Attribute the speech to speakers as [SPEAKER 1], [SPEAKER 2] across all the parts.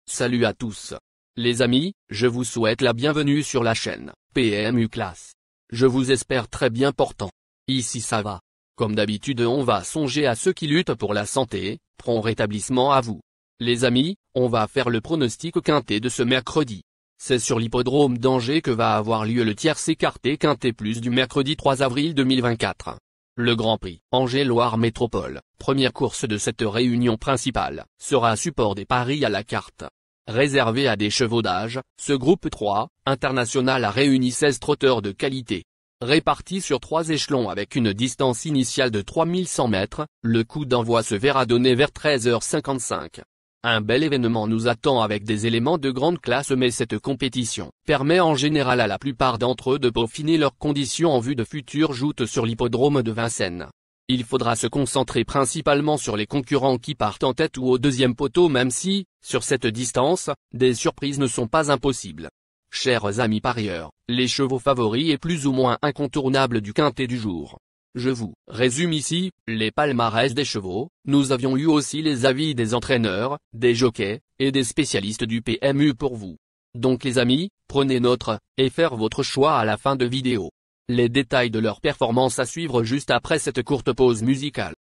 [SPEAKER 1] Salut à tous. Les amis, je vous souhaite la bienvenue sur la chaîne PMU Classe. Je vous espère très bien portant. Ici ça va. Comme d'habitude on va songer à ceux qui luttent pour la santé, prompt rétablissement à vous. Les amis, on va faire le pronostic quintet de ce mercredi. C'est sur l'hippodrome d'Angers que va avoir lieu le tiercé quartet quintet plus du mercredi 3 avril 2024. Le Grand Prix Angers-Loire Métropole, première course de cette réunion principale, sera support des paris à la carte. Réservé à des chevaux d'âge, ce groupe 3, international a réuni 16 trotteurs de qualité. Répartis sur 3 échelons avec une distance initiale de 3100 mètres, le coup d'envoi se verra donner vers 13h55. Un bel événement nous attend avec des éléments de grande classe, mais cette compétition permet en général à la plupart d'entre eux de peaufiner leurs conditions en vue de futures joutes sur l'hippodrome de Vincennes. Il faudra se concentrer principalement sur les concurrents qui partent en tête ou au deuxième poteau, même si, sur cette distance, des surprises ne sont pas impossibles. Chers amis parieurs, les chevaux favoris et plus ou moins incontournables du quintet du jour. Je vous résume ici les palmarès des chevaux. Nous avions eu aussi les avis des entraîneurs, des jockeys, et des spécialistes du PMU pour vous. Donc les amis, prenez note, et faire votre choix à la fin de vidéo. Les détails de leur performance à suivre juste après cette courte pause musicale.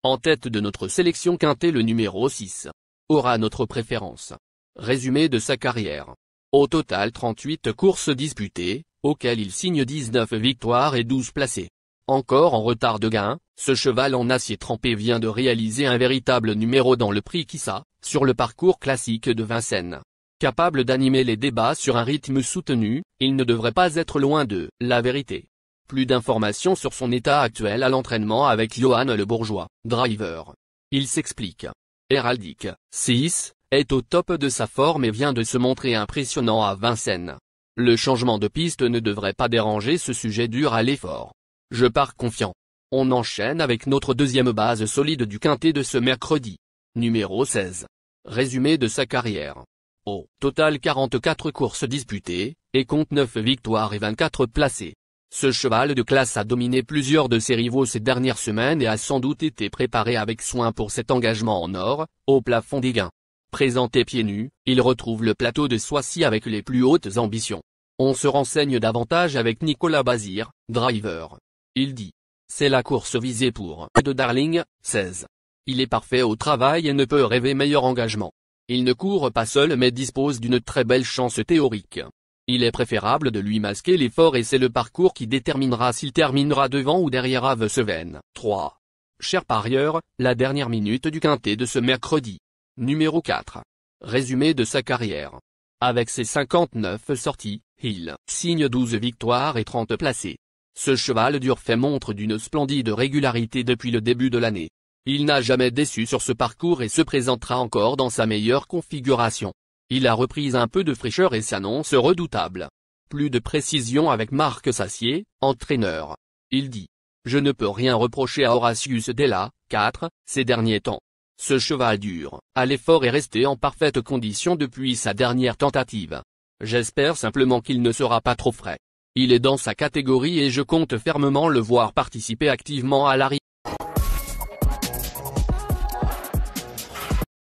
[SPEAKER 1] En tête de notre sélection quintet, le numéro 6 aura notre préférence. Résumé de sa carrière. Au total 38 courses disputées, auxquelles il signe 19 victoires et 12 placés. Encore en retard de gain, ce cheval en acier trempé vient de réaliser un véritable numéro dans le prix Kissa, sur le parcours classique de Vincennes. Capable d'animer les débats sur un rythme soutenu, il ne devrait pas être loin de la vérité. Plus d'informations sur son état actuel à l'entraînement avec Johan Le Bourgeois, driver. Il s'explique. Héraldique, 6, est au top de sa forme et vient de se montrer impressionnant à Vincennes. Le changement de piste ne devrait pas déranger ce sujet dur à l'effort. Je pars confiant. On enchaîne avec notre deuxième base solide du quintet de ce mercredi. Numéro 16. Résumé de sa carrière. Au total 44 courses disputées, et compte 9 victoires et 24 placés. Ce cheval de classe a dominé plusieurs de ses rivaux ces dernières semaines et a sans doute été préparé avec soin pour cet engagement en or, au plafond des gains. Présenté pieds nus, il retrouve le plateau de Soissy avec les plus hautes ambitions. On se renseigne davantage avec Nicolas Bazir, driver. Il dit. C'est la course visée pour de Darling, 16. Il est parfait au travail et ne peut rêver meilleur engagement. Il ne court pas seul mais dispose d'une très belle chance théorique. Il est préférable de lui masquer l'effort et c'est le parcours qui déterminera s'il terminera devant ou derrière Aveseven. 3. Chers parieurs, la dernière minute du quintet de ce mercredi. Numéro 4. Résumé de sa carrière. Avec ses 59 sorties, il signe 12 victoires et 30 placés. Ce cheval dur fait montre d'une splendide régularité depuis le début de l'année. Il n'a jamais déçu sur ce parcours et se présentera encore dans sa meilleure configuration. Il a repris un peu de fraîcheur et s'annonce redoutable. Plus de précision avec Marc Sassier, entraîneur. Il dit. Je ne peux rien reprocher à Horatius Della, 4, ces derniers temps. Ce cheval dur, à l'effort est resté en parfaite condition depuis sa dernière tentative. J'espère simplement qu'il ne sera pas trop frais. Il est dans sa catégorie et je compte fermement le voir participer activement à l'arrivée.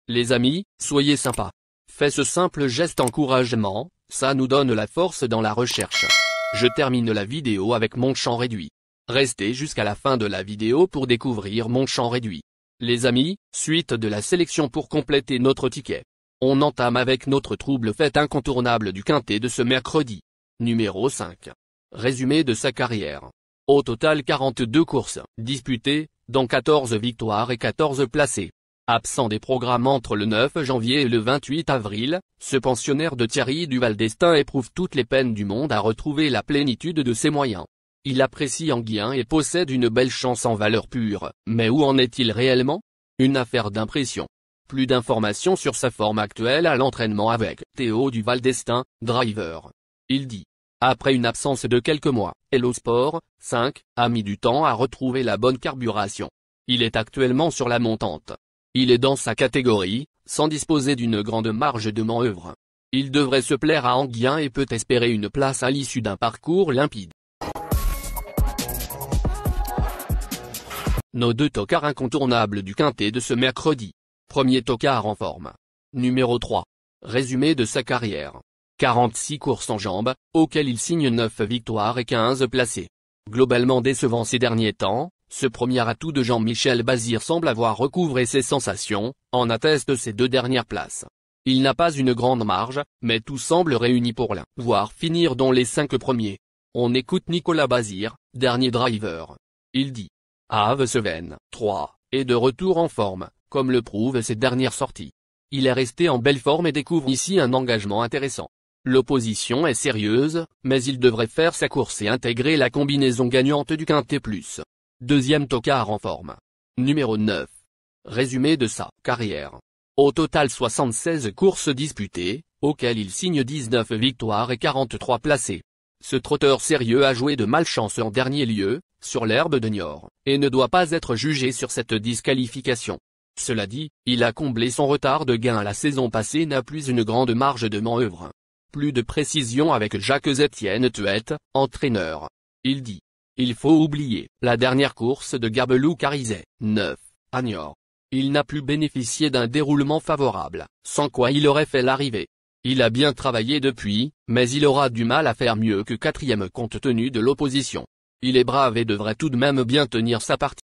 [SPEAKER 1] Les amis, soyez sympas. Faites ce simple geste encouragement, ça nous donne la force dans la recherche. Je termine la vidéo avec mon champ réduit. Restez jusqu'à la fin de la vidéo pour découvrir mon champ réduit. Les amis, suite de la sélection pour compléter notre ticket. On entame avec notre trouble fête incontournable du quintet de ce mercredi. Numéro 5. Résumé de sa carrière. Au total 42 courses disputées, dont 14 victoires et 14 placés. Absent des programmes entre le 9 janvier et le 28 avril, ce pensionnaire de Thierry Duval d'Estaing éprouve toutes les peines du monde à retrouver la plénitude de ses moyens. Il apprécie Anguien et possède une belle chance en valeur pure, mais où en est-il réellement? Une affaire d'impression. Plus d'informations sur sa forme actuelle à l'entraînement avec Théo Duval d'Estaing, driver. Il dit. Après une absence de quelques mois, Hello Sport, 5, a mis du temps à retrouver la bonne carburation. Il est actuellement sur la montante. Il est dans sa catégorie, sans disposer d'une grande marge de manœuvre. Il devrait se plaire à Anguien et peut espérer une place à l'issue d'un parcours limpide. Nos deux tocards incontournables du quintet de ce mercredi. Premier tocard en forme. Numéro 3. Résumé de sa carrière. 46 courses en jambes, auxquelles il signe 9 victoires et 15 placés. Globalement décevant ces derniers temps, ce premier atout de Jean-Michel Bazir semble avoir recouvré ses sensations, en attestent ses 2 dernières places. Il n'a pas une grande marge, mais tout semble réuni pour voire finir dans les 5 premiers. On écoute Nicolas Bazir, dernier driver. Il dit: Avesseven, 3, est de retour en forme, comme le prouvent ses dernières sorties. Il est resté en belle forme et découvre ici un engagement intéressant. L'opposition est sérieuse, mais il devrait faire sa course et intégrer la combinaison gagnante du Quintet Plus. Deuxième tocard en forme. Numéro 9. Résumé de sa carrière. Au total 76 courses disputées, auxquelles il signe 19 victoires et 43 placés. Ce trotteur sérieux a joué de malchance en dernier lieu, sur l'herbe de Niort, et ne doit pas être jugé sur cette disqualification. Cela dit, il a comblé son retard de gain la saison passée et n'a plus une grande marge de manœuvre. Plus de précision avec Jacques-Étienne Tuette, entraîneur. Il dit: il faut oublier la dernière course de Gabelou-Carizet, 9, à Niort. Il n'a plus bénéficié d'un déroulement favorable, sans quoi il aurait fait l'arrivée. Il a bien travaillé depuis, mais il aura du mal à faire mieux que 4e compte tenu de l'opposition. Il est brave et devrait tout de même bien tenir sa partie.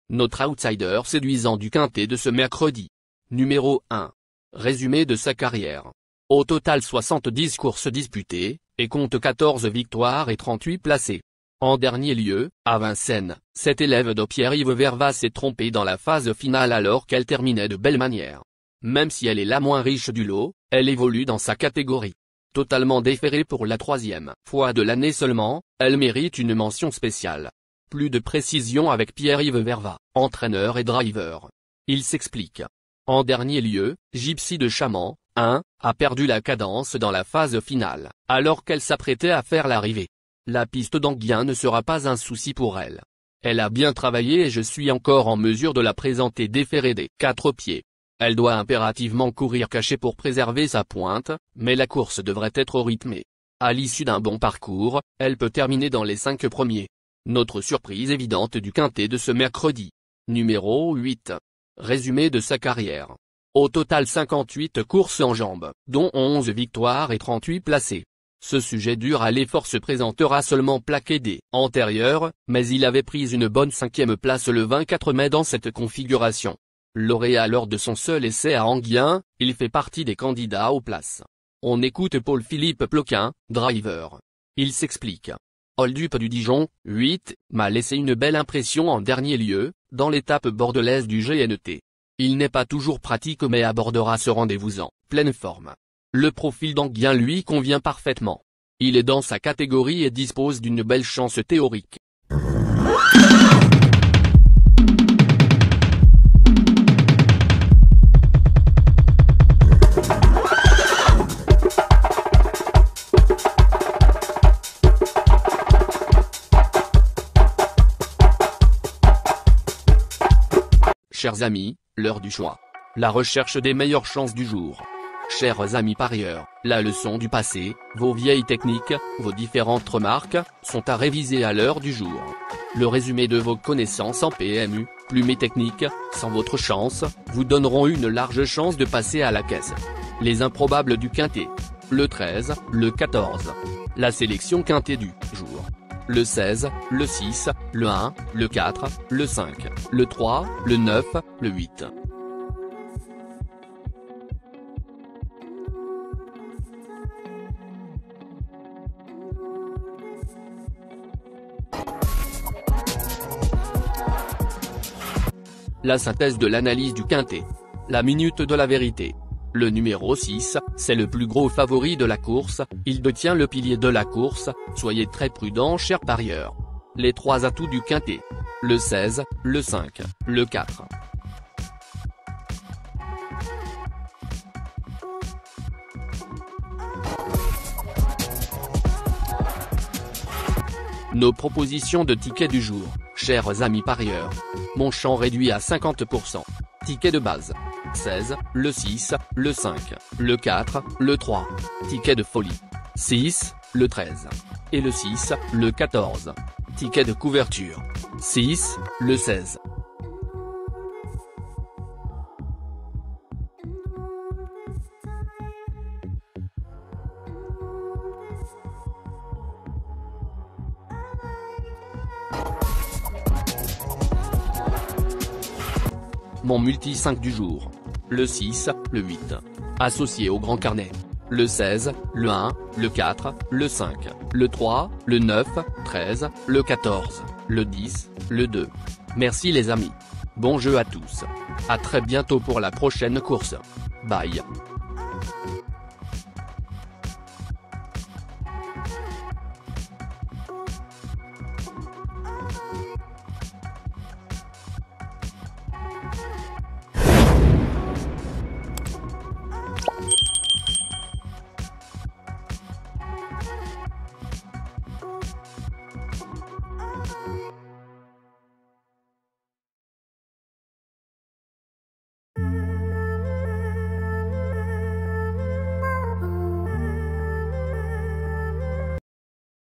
[SPEAKER 1] Notre outsider séduisant du quintet de ce mercredi. Numéro 1. Résumé de sa carrière. Au total 70 courses disputées, et compte 14 victoires et 38 placés. En dernier lieu, à Vincennes, cet élève de Pierre-Yves Verva s'est trompé dans la phase finale alors qu'elle terminait de belle manière. Même si elle est la moins riche du lot, elle évolue dans sa catégorie. Totalement déférée pour la 3e fois de l'année seulement, elle mérite une mention spéciale. Plus de précision avec Pierre-Yves Verva, entraîneur et driver. Il s'explique. En dernier lieu, Gypsy de Chaman, 1, a perdu la cadence dans la phase finale, alors qu'elle s'apprêtait à faire l'arrivée. La piste d'Anguien ne sera pas un souci pour elle. Elle a bien travaillé et je suis encore en mesure de la présenter déférée des 4 pieds. Elle doit impérativement courir cachée pour préserver sa pointe, mais la course devrait être rythmée. À l'issue d'un bon parcours, elle peut terminer dans les 5 premiers. Notre surprise évidente du quintet de ce mercredi. Numéro 8. Résumé de sa carrière. Au total 58 courses en jambes, dont 11 victoires et 38 placés. Ce sujet dur à l'effort se présentera seulement plaqué des antérieurs, mais il avait pris une bonne 5e place le 24 mai dans cette configuration. Lauréat lors de son seul essai à Anguien, il fait partie des candidats aux places. On écoute Paul-Philippe Ploquin, driver. Il s'explique. Holdup du Dijon, 8, m'a laissé une belle impression en dernier lieu, dans l'étape bordelaise du GNT. Il n'est pas toujours pratique mais abordera ce rendez-vous en pleine forme. Le profil d'Anguien lui convient parfaitement. Il est dans sa catégorie et dispose d'une belle chance théorique. Chers amis, l'heure du choix. La recherche des meilleures chances du jour. Chers amis parieurs, la leçon du passé, vos vieilles techniques, vos différentes remarques, sont à réviser à l'heure du jour. Le résumé de vos connaissances en PMU, plumes et techniques, sans votre chance, vous donneront une large chance de passer à la caisse. Les improbables du quintet. Le 13, le 14. La sélection quintet du jour. Le 16, le 6, le 1, le 4, le 5, le 3, le 9, le 8. La synthèse de l'analyse du quintet. La minute de la vérité. Le numéro 6, c'est le plus gros favori de la course, il détient le pilier de la course, soyez très prudents chers parieurs. Les 3 atouts du quintet. Le 16, le 5, le 4. Nos propositions de tickets du jour, chers amis parieurs. Mon champ réduit à 50%. Ticket de base. 16, le 6, le 5, le 4, le 3. Ticket de folie. 6, le 13. Et le 6, le 14. Ticket de couverture. 6, le 16. Mon multi 5 du jour. Le 6, le 8. Associé au grand carnet. Le 16, le 1, le 4, le 5, le 3, le 9, 13, le 14, le 10, le 2. Merci les amis. Bon jeu à tous. À très bientôt pour la prochaine course. Bye.